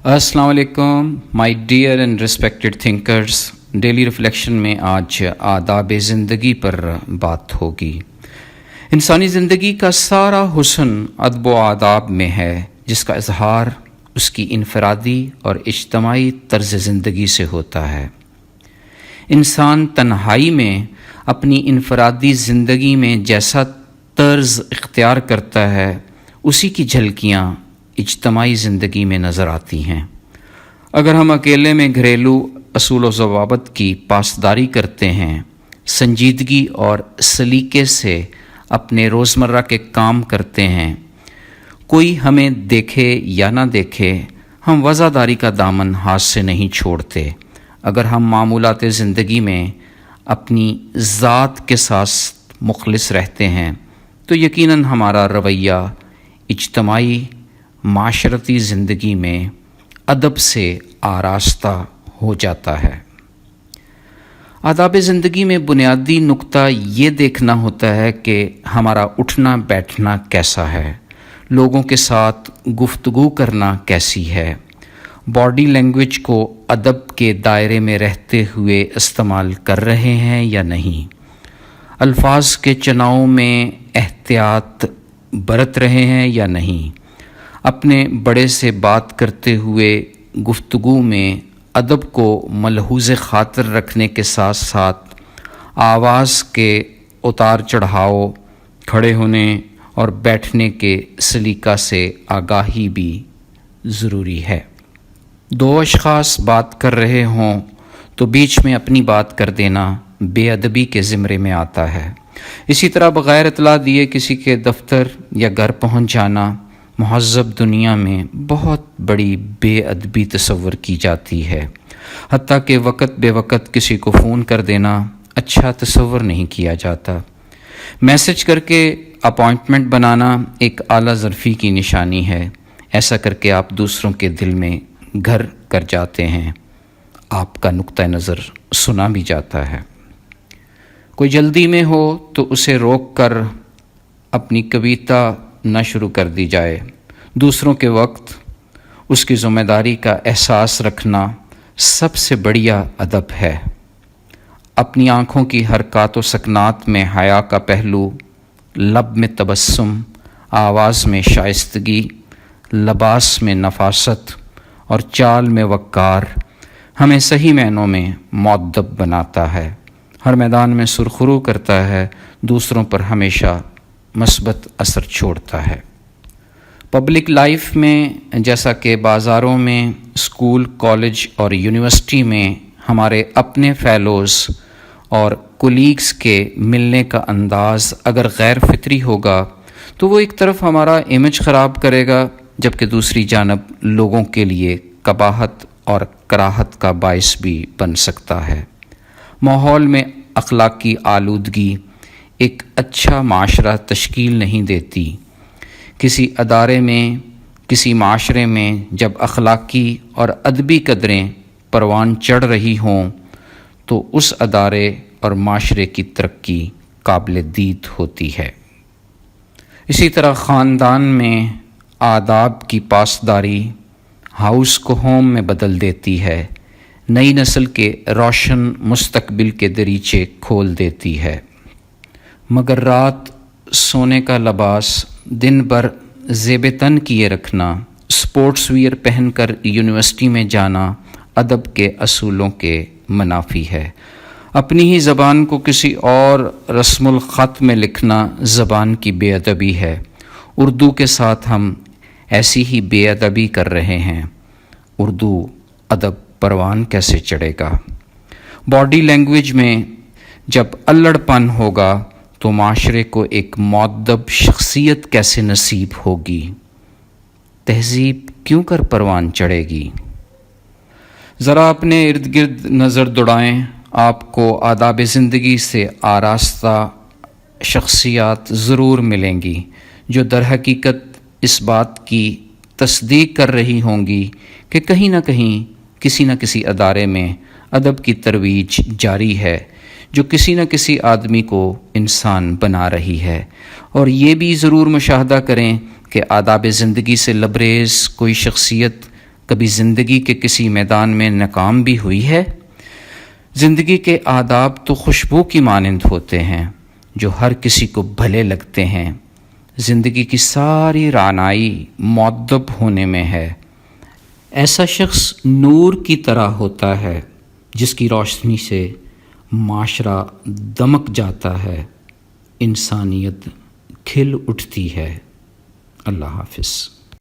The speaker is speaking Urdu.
السلام علیکم my dear and respected thinkers. Daily reflection میں آج آداب زندگی پر بات ہوگی. انسانی زندگی کا سارا حسن ادب و آداب میں ہے، جس کا اظہار اس کی انفرادی اور اجتماعی طرز زندگی سے ہوتا ہے. انسان تنہائی میں اپنی انفرادی زندگی میں جیسا طرز اختیار کرتا ہے، اسی کی جھلکیاں اجتماعی زندگی میں نظر آتی ہیں. اگر ہم اکیلے میں گھریلو اصول و ضوابط کی پاسداری کرتے ہیں، سنجیدگی اور سلیقے سے اپنے روزمرہ کے کام کرتے ہیں، کوئی ہمیں دیکھے یا نہ دیکھے، ہم وفاداری کا دامن ہاتھ سے نہیں چھوڑتے. اگر ہم معمولات زندگی میں اپنی ذات کے ساتھ مخلص رہتے ہیں تو یقیناً ہمارا رویہ اجتماعی معاشرتی زندگی میں ادب سے آراستہ ہو جاتا ہے. آداب زندگی میں بنیادی نقطہ یہ دیکھنا ہوتا ہے کہ ہمارا اٹھنا بیٹھنا کیسا ہے، لوگوں کے ساتھ گفتگو کرنا کیسی ہے، باڈی لینگویج کو ادب کے دائرے میں رہتے ہوئے استعمال کر رہے ہیں یا نہیں، الفاظ کے چناؤ میں احتیاط برت رہے ہیں یا نہیں، اپنے بڑے سے بات کرتے ہوئے گفتگو میں ادب کو ملحوظ خاطر رکھنے کے ساتھ ساتھ آواز کے اتار چڑھاؤ، کھڑے ہونے اور بیٹھنے کے سلیقہ سے آگاہی بھی ضروری ہے. دو اشخاص بات کر رہے ہوں تو بیچ میں اپنی بات کر دینا بے ادبی کے زمرے میں آتا ہے. اسی طرح بغیر اطلاع دیے کسی کے دفتر یا گھر پہنچ جانا مہذب دنیا میں بہت بڑی بے ادبی تصور کی جاتی ہے. حتیٰ کہ وقت بے وقت کسی کو فون کر دینا اچھا تصور نہیں کیا جاتا. میسج کر کے اپائنٹمنٹ بنانا ایک اعلیٰ ظرفی کی نشانی ہے. ایسا کر کے آپ دوسروں کے دل میں گھر کر جاتے ہیں، آپ کا نقطہ نظر سنا بھی جاتا ہے. کوئی جلدی میں ہو تو اسے روک کر اپنی کویتا نہ شروع کر دی جائے. دوسروں کے وقت اس کی ذمہ داری کا احساس رکھنا سب سے بڑھیا ادب ہے. اپنی آنکھوں کی حرکات و سکنات میں حیا کا پہلو، لب میں تبسم، آواز میں شائستگی، لباس میں نفاست اور چال میں وقار ہمیں صحیح معنوں میں مؤدب بناتا ہے، ہر میدان میں سرخرو کرتا ہے، دوسروں پر ہمیشہ مثبت اثر چھوڑتا ہے. پبلک لائف میں جیسا کہ بازاروں میں، اسکول، کالج اور یونیورسٹی میں ہمارے اپنے فیلوز اور کولیگز کے ملنے کا انداز اگر غیر فطری ہوگا تو وہ ایک طرف ہمارا امیج خراب کرے گا، جبکہ دوسری جانب لوگوں کے لیے قباحت اور کراہت کا باعث بھی بن سکتا ہے. ماحول میں اخلاقی آلودگی ایک اچھا معاشرہ تشکیل نہیں دیتی. کسی ادارے میں، کسی معاشرے میں جب اخلاقی اور ادبی قدریں پروان چڑھ رہی ہوں تو اس ادارے اور معاشرے کی ترقی قابل دید ہوتی ہے. اسی طرح خاندان میں آداب کی پاسداری ہاؤس کو ہوم میں بدل دیتی ہے، نئی نسل کے روشن مستقبل کے دریچے کھول دیتی ہے. مگر رات سونے کا لباس دن بھر زیب تن کیے رکھنا، سپورٹس ویئر پہن کر یونیورسٹی میں جانا ادب کے اصولوں کے منافی ہے. اپنی ہی زبان کو کسی اور رسم الخط میں لکھنا زبان کی بے ادبی ہے. اردو کے ساتھ ہم ایسی ہی بے ادبی کر رہے ہیں. اردو ادب پروان کیسے چڑھے گا؟ باڈی لینگویج میں جب الڑ پن ہوگا تو معاشرے کو ایک مؤدب شخصیت کیسے نصیب ہوگی؟ تہذیب کیوں کر پروان چڑھے گی؟ ذرا اپنے ارد گرد نظر دوڑائیں، آپ کو آداب زندگی سے آراستہ شخصیات ضرور ملیں گی جو در حقیقت اس بات کی تصدیق کر رہی ہوں گی کہ کہیں نہ کہیں کسی نہ کسی ادارے میں ادب کی ترویج جاری ہے، جو کسی نہ کسی آدمی کو انسان بنا رہی ہے. اور یہ بھی ضرور مشاہدہ کریں کہ آداب زندگی سے لبریز کوئی شخصیت کبھی زندگی کے کسی میدان میں ناکام بھی ہوئی ہے؟ زندگی کے آداب تو خوشبو کی مانند ہوتے ہیں جو ہر کسی کو بھلے لگتے ہیں۔ زندگی کی ساری رعنائی مؤدب ہونے میں ہے۔ ایسا شخص نور کی طرح ہوتا ہے جس کی روشنی سے معاشرہ دمک جاتا ہے، انسانیت کھل اٹھتی ہے۔ اللہ حافظ۔